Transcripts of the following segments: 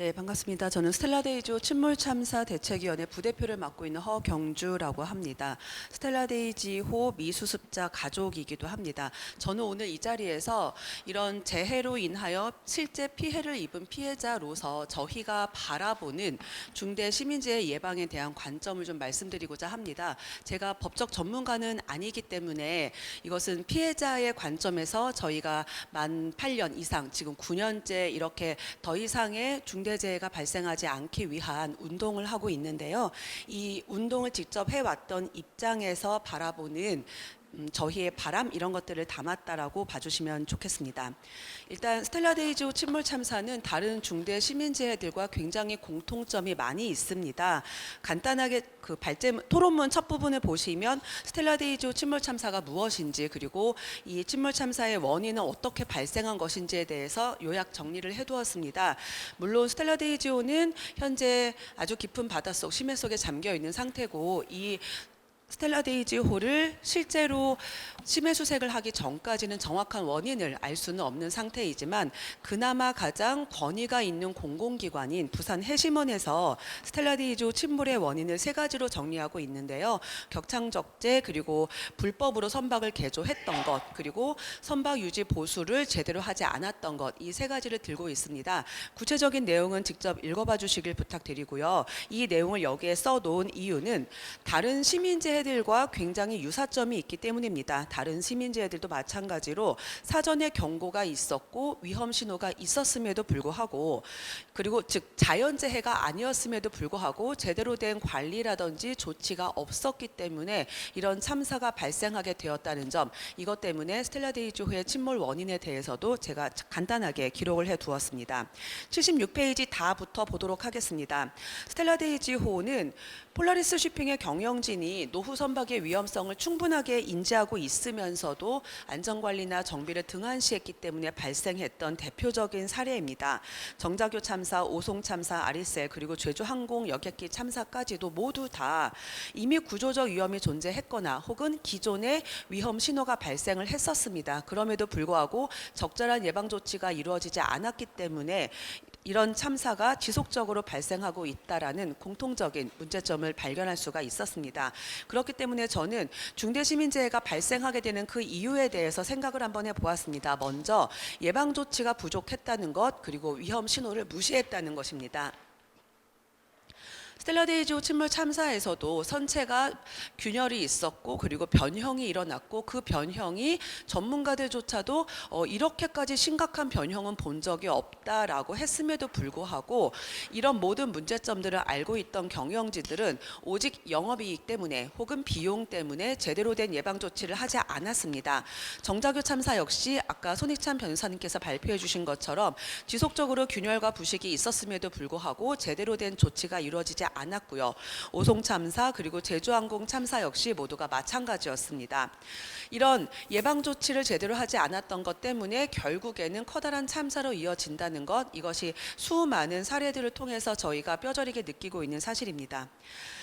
네, 반갑습니다. 저는 스텔라데이조 침몰참사 대책위원회 부대표를 맡고 있는 허경주라고 합니다. 스텔라데이지호 미수습자 가족이기도 합니다. 저는 오늘 이 자리에서 이런 재해로 인하여 실제 피해를 입은 피해자로서 저희가 바라보는 중대 시민재해 예방에 대한 관점을 좀 말씀드리고자 합니다. 제가 법적 전문가는 아니기 때문에 이것은 피해자의 관점에서 저희가 만 8년 이상, 지금 9년째 이렇게 더 이상의 중대재해가 발생하지 않기 위한 운동을 하고 있는데요. 이 운동을 직접 해왔던 입장에서 바라보는 저희의 바람 이런 것들을 담았다라고 봐주시면 좋겠습니다. 일단 스텔라데이지호 침몰 참사는 다른 중대 시민재해들과 굉장히 공통점이 많이 있습니다. 간단하게 그 토론문 첫 부분을 보시면 스텔라데이지호 침몰 참사가 무엇인지, 그리고 이 침몰 참사의 원인은 어떻게 발생한 것인지에 대해서 요약 정리를 해두었습니다. 물론 스텔라데이지호는 현재 아주 깊은 바닷속 심해 속에 잠겨 있는 상태고, 이 스텔라데이지호를 실제로 심해 수색을 하기 전까지는 정확한 원인을 알 수는 없는 상태이지만, 그나마 가장 권위가 있는 공공기관인 부산 해심원에서 스텔라데이지호 침몰의 원인을 세 가지로 정리하고 있는데요. 격창적재, 그리고 불법으로 선박을 개조했던 것, 그리고 선박 유지 보수를 제대로 하지 않았던 것, 이 세 가지를 들고 있습니다. 구체적인 내용은 직접 읽어봐 주시길 부탁드리고요. 이 내용을 여기에 써놓은 이유는 다른 시민재해들과 굉장히 유사점이 있기 때문입니다. 다른 시민재해들도 마찬가지로 사전에 경고가 있었고 위험 신호가 있었음에도 불구하고, 그리고 즉 자연재해가 아니었음에도 불구하고 제대로 된 관리라든지 조치가 없었기 때문에 이런 참사가 발생하게 되었다는 점, 이것 때문에 스텔라데이지호의 침몰 원인에 대해서도 제가 간단하게 기록을 해두었습니다. 76페이지 다부터 보도록 하겠습니다. 스텔라데이지호는 폴라리스 쉬핑의 경영진이 노후 선박의 위험성을 충분하게 인지하고 있으면서도 안전관리나 정비를 등한시했기 때문에 발생했던 대표적인 사례입니다. 정자교 참사, 오송 참사, 아리셀, 그리고 제주항공 여객기 참사까지도 모두 다 이미 구조적 위험이 존재했거나 혹은 기존에 위험 신호가 발생을 했었습니다. 그럼에도 불구하고 적절한 예방 조치가 이루어지지 않았기 때문에 이런 참사가 지속적으로 발생하고 있다라는 공통적인 문제점을 발견할 수가 있었습니다. 그렇기 때문에 저는 중대시민재해가 발생하게 되는 그 이유에 대해서 생각을 한번 해보았습니다. 먼저 예방 조치가 부족했다는 것, 그리고 위험 신호를 무시했다는 것입니다. 스텔라데이지호 침몰 참사에서도 선체가 균열이 있었고, 그리고 변형이 일어났고, 그 변형이 전문가들조차도 이렇게까지 심각한 변형은 본 적이 없다라고 했음에도 불구하고 이런 모든 문제점들을 알고 있던 경영진들은 오직 영업이익 때문에 혹은 비용 때문에 제대로 된 예방 조치를 하지 않았습니다. 정자교 참사 역시 아까 손익찬 변호사님께서 발표해 주신 것처럼 지속적으로 균열과 부식이 있었음에도 불구하고 제대로 된 조치가 이루어지지 않았고요. 오송 참사, 그리고 제주항공 참사 역시 모두가 마찬가지였습니다. 이런 예방 조치를 제대로 하지 않았던 것 때문에 결국에는 커다란 참사로 이어진다는 것, 이것이 수많은 사례들을 통해서 저희가 뼈저리게 느끼고 있는 사실입니다.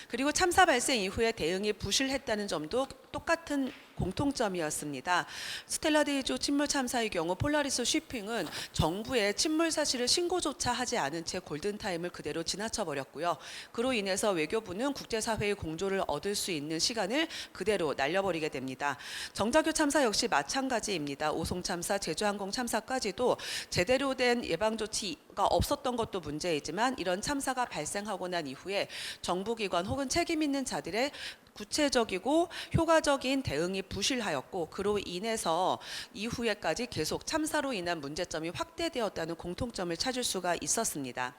그리고 참사 발생 이후에 대응이 부실했다는 점도 똑같은 공통점이었습니다. 스텔라데이지호 침몰 참사의 경우 폴라리스 쉬핑은 정부에 침몰 사실을 신고조차 하지 않은 채 골든타임을 그대로 지나쳐 버렸고요. 그로 인해서 외교부는 국제사회의 공조를 얻을 수 있는 시간을 그대로 날려버리게 됩니다. 정자교 참사 역시 마찬가지입니다. 오송 참사, 제주항공 참사까지도 제대로 된 예방조치가 없었던 것도 문제이지만, 이런 참사가 발생하고 난 이후에 정부기관 혹은 책임 있는 자들의 구체적이고 효과적인 대응이 부실하였고, 그로 인해서 이후에까지 계속 참사로 인한 문제점이 확대되었다는 공통점을 찾을 수가 있었습니다.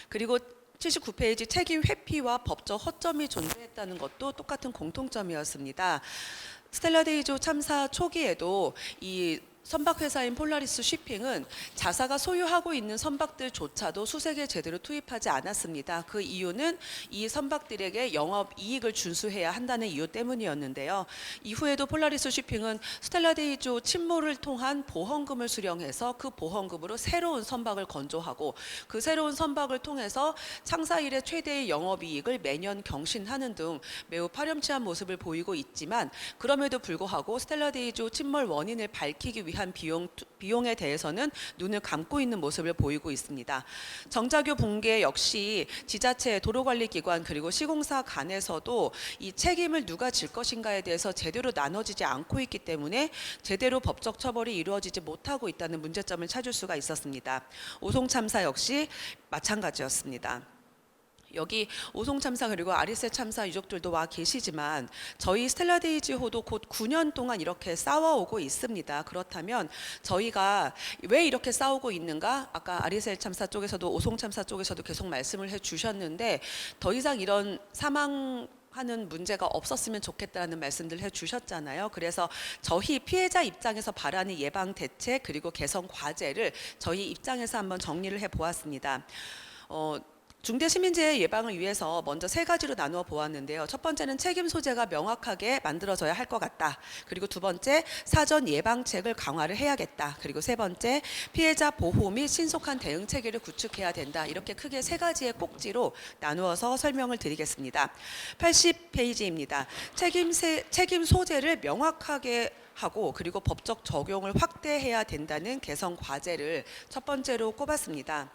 그리고 79페이지 책임 회피와 법적 허점이 존재했다는 것도 똑같은 공통점이었습니다. 스텔라데이지호 참사 초기에도 이 선박회사인 폴라리스 쉬핑은 자사가 소유하고 있는 선박들조차도 수색에 제대로 투입하지 않았습니다. 그 이유는 이 선박들에게 영업이익을 준수해야 한다는 이유 때문이었는데요. 이후에도 폴라리스 쉬핑은 스텔라데이지호 침몰을 통한 보험금을 수령해서 그 보험금으로 새로운 선박을 건조하고, 그 새로운 선박을 통해서 창사 이래 최대의 영업이익을 매년 경신하는 등 매우 파렴치한 모습을 보이고 있지만, 그럼에도 불구하고 스텔라데이지호 침몰 원인을 밝히기 위해 위한 비용에 대해서는 눈을 감고 있는 모습을 보이고 있습니다. 정자교 붕괴 역시 지자체, 도로관리기관 그리고 시공사 간에서도 이 책임을 누가 질 것인가에 대해서 제대로 나눠지지 않고 있기 때문에 제대로 법적 처벌이 이루어지지 못하고 있다는 문제점을 찾을 수가 있었습니다. 오송 참사 역시 마찬가지였습니다. 여기 오송 참사 그리고 아리세 참사 유족들도 와 계시지만 저희 스텔라데이지호도 곧 9년 동안 이렇게 싸워오고 있습니다. 그렇다면 저희가 왜 이렇게 싸우고 있는가? 아까 아리세 참사 쪽에서도 오송 참사 쪽에서도 계속 말씀을 해주셨는데 더 이상 이런 하는 문제가 없었으면 좋겠다는 말씀들 해주셨잖아요. 그래서 저희 피해자 입장에서 바라는 예방 대책 그리고 개선 과제를 저희 입장에서 한번 정리를 해보았습니다. 중대시민재해 예방을 위해서 먼저 세 가지로 나누어 보았는데요. 첫 번째는 책임 소재가 명확하게 만들어져야 할 것 같다. 그리고 두 번째, 사전 예방책을 강화를 해야겠다. 그리고 세 번째, 피해자 보호 및 신속한 대응 체계를 구축해야 된다. 이렇게 크게 세 가지의 꼭지로 나누어서 설명을 드리겠습니다. 80페이지입니다. 책임 소재를 명확하게 하고 그리고 법적 적용을 확대해야 된다는 개선 과제를 첫 번째로 꼽았습니다.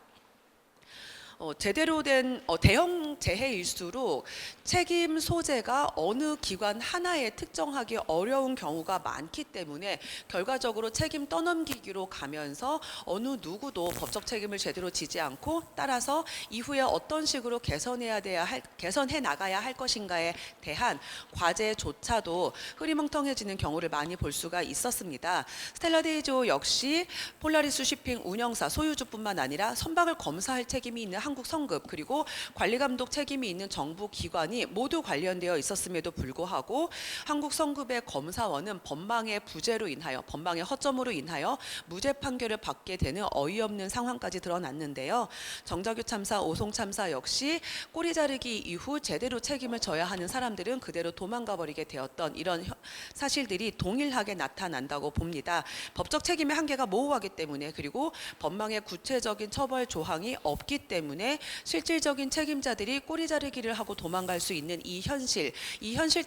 제대로 된 대형 재해일수록 책임 소재가 어느 기관 하나에 특정하기 어려운 경우가 많기 때문에 결과적으로 책임 떠넘기기로 가면서 어느 누구도 법적 책임을 제대로 지지 않고 따라서 이후에 어떤 식으로 개선해 나가야 할 것인가에 대한 과제조차도 흐리멍텅해지는 경우를 많이 볼 수가 있었습니다. 스텔라데이지호 역시 폴라리스 쉬핑 운영사 소유주뿐만 아니라 선박을 검사할 책임이 있는 한국성급 그리고 관리감독 책임이 있는 정부 기관이 모두 관련되어 있었음에도 불구하고 한국성급의 검사원은 법망의 부재로 인하여 법망의 허점으로 인하여 무죄 판결을 받게 되는 어이없는 상황까지 드러났는데요. 정자교 참사, 오송 참사 역시 꼬리 자르기 이후 제대로 책임을 져야 하는 사람들은 그대로 도망가 버리게 되었던 이런 사실들이 동일하게 나타난다고 봅니다. 법적 책임의 한계가 모호하기 때문에 그리고 법망의 구체적인 처벌 조항이 없기 때문에 실질적인 책임자들이 꼬리 자르기를 하고 도망갈 수 있는 이 현실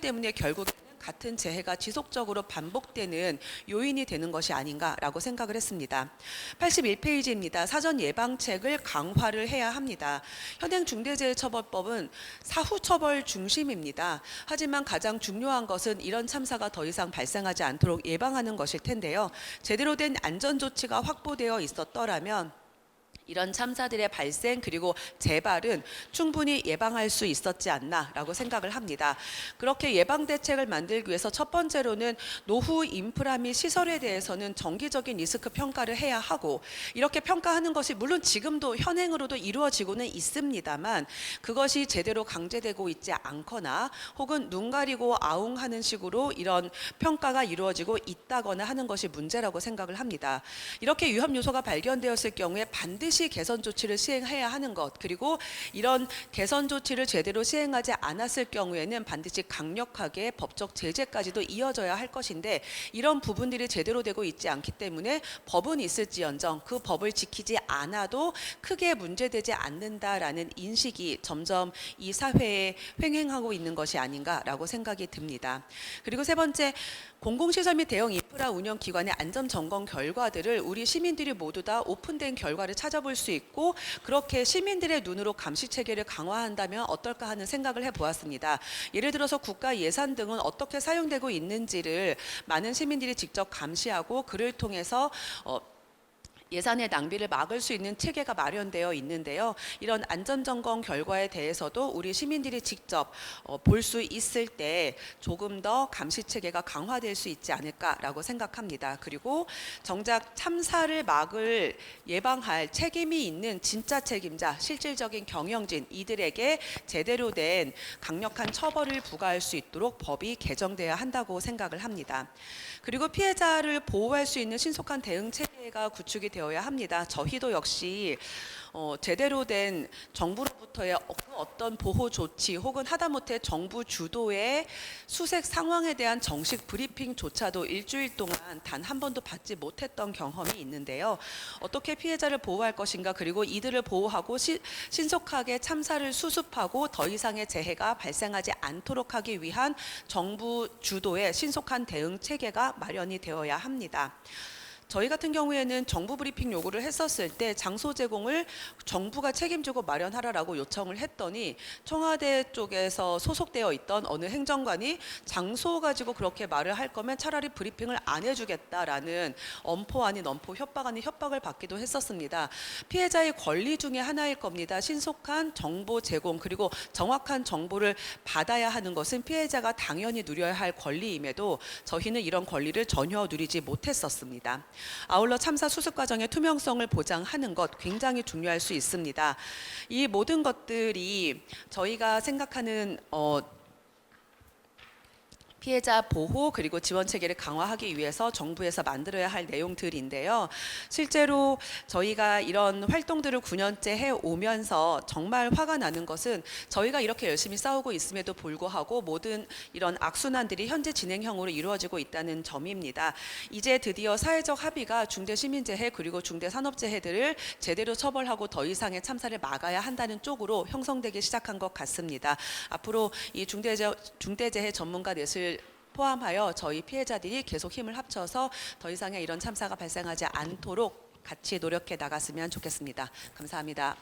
때문에 결국에는 같은 재해가 지속적으로 반복되는 요인이 되는 것이 아닌가라고 생각을 했습니다. 81페이지입니다. 사전 예방책을 강화를 해야 합니다. 현행 중대재해처벌법은 사후 처벌 중심입니다. 하지만 가장 중요한 것은 이런 참사가 더 이상 발생하지 않도록 예방하는 것일 텐데요. 제대로 된 안전조치가 확보되어 있었더라면 이런 참사들의 발생 그리고 재발은 충분히 예방할 수 있었지 않나라고 생각을 합니다. 그렇게 예방 대책을 만들기 위해서 첫 번째로는 노후 인프라 및 시설에 대해서는 정기적인 리스크 평가를 해야 하고 이렇게 평가하는 것이 물론 지금도 현행으로도 이루어지고는 있습니다만 그것이 제대로 강제되고 있지 않거나 혹은 눈 가리고 아웅하는 식으로 이런 평가가 이루어지고 있다거나 하는 것이 문제라고 생각을 합니다. 이렇게 위험 요소가 발견되었을 경우에 반드시 개선 조치를 시행해야 하는 것 그리고 이런 개선 조치를 제대로 시행하지 않았을 경우에는 반드시 강력하게 법적 제재까지도 이어져야 할 것인데 이런 부분들이 제대로 되고 있지 않기 때문에 법은 있을지언정 그 법을 지키지 않아도 크게 문제되지 않는다라는 인식이 점점 이 사회에 횡행하고 있는 것이 아닌가라고 생각이 듭니다. 그리고 세 번째, 공공시설 및 대형 인프라 운영 기관의 안전 점검 결과들을 우리 시민들이 모두 다 오픈된 결과를 찾아볼 수 있고 그렇게 시민들의 눈으로 감시 체계를 강화한다면 어떨까 하는 생각을 해보았습니다. 예를 들어서 국가 예산 등은 어떻게 사용되고 있는지를 많은 시민들이 직접 감시하고 그를 통해서 예산의 낭비를 막을 수 있는 체계가 마련되어 있는데요. 이런 안전점검 결과에 대해서도 우리 시민들이 직접 볼 수 있을 때 조금 더 감시 체계가 강화될 수 있지 않을까라고 생각합니다. 그리고 정작 참사를 예방할 책임이 있는 진짜 책임자, 실질적인 경영진 이들에게 제대로 된 강력한 처벌을 부과할 수 있도록 법이 개정돼야 한다고 생각을 합니다. 그리고 피해자를 보호할 수 있는 신속한 대응 체계가 구축이 되어야 합니다. 저희도 역시 제대로 된 정부로부터의 어떤 보호 조치 혹은 하다못해 정부 주도의 수색 상황에 대한 정식 브리핑조차도 일주일 동안 단 한 번도 받지 못했던 경험이 있는데요. 어떻게 피해자를 보호할 것인가 그리고 이들을 보호하고 신속하게 참사를 수습하고 더 이상의 재해가 발생하지 않도록 하기 위한 정부 주도의 신속한 대응 체계가 마련이 되어야 합니다. 저희 같은 경우에는 정부 브리핑 요구를 했었을 때 장소 제공을 정부가 책임지고 마련하라라고 요청을 했더니 청와대 쪽에서 소속되어 있던 어느 행정관이 장소 가지고 그렇게 말을 할 거면 차라리 브리핑을 안 해주겠다라는 엄포 아닌 엄포, 협박 아닌 협박을 받기도 했었습니다. 피해자의 권리 중에 하나일 겁니다. 신속한 정보 제공 그리고 정확한 정보를 받아야 하는 것은 피해자가 당연히 누려야 할 권리임에도 저희는 이런 권리를 전혀 누리지 못했었습니다. 아울러 참사 수습 과정의 투명성을 보장하는 것 굉장히 중요할 수 있습니다. 이 모든 것들이 저희가 생각하는 피해자 보호 그리고 지원 체계를 강화하기 위해서 정부에서 만들어야 할 내용들인데요. 실제로 저희가 이런 활동들을 9년째 해오면서 정말 화가 나는 것은 저희가 이렇게 열심히 싸우고 있음에도 불구하고 모든 이런 악순환들이 현재 진행형으로 이루어지고 있다는 점입니다. 이제 드디어 사회적 합의가 중대시민재해 그리고 중대산업재해들을 제대로 처벌하고 더 이상의 참사를 막아야 한다는 쪽으로 형성되기 시작한 것 같습니다. 앞으로 이 중대재해 전문가 넷을 포함하여 저희 피해자들이 계속 힘을 합쳐서 더 이상의 이런 참사가 발생하지 않도록 같이 노력해 나갔으면 좋겠습니다. 감사합니다.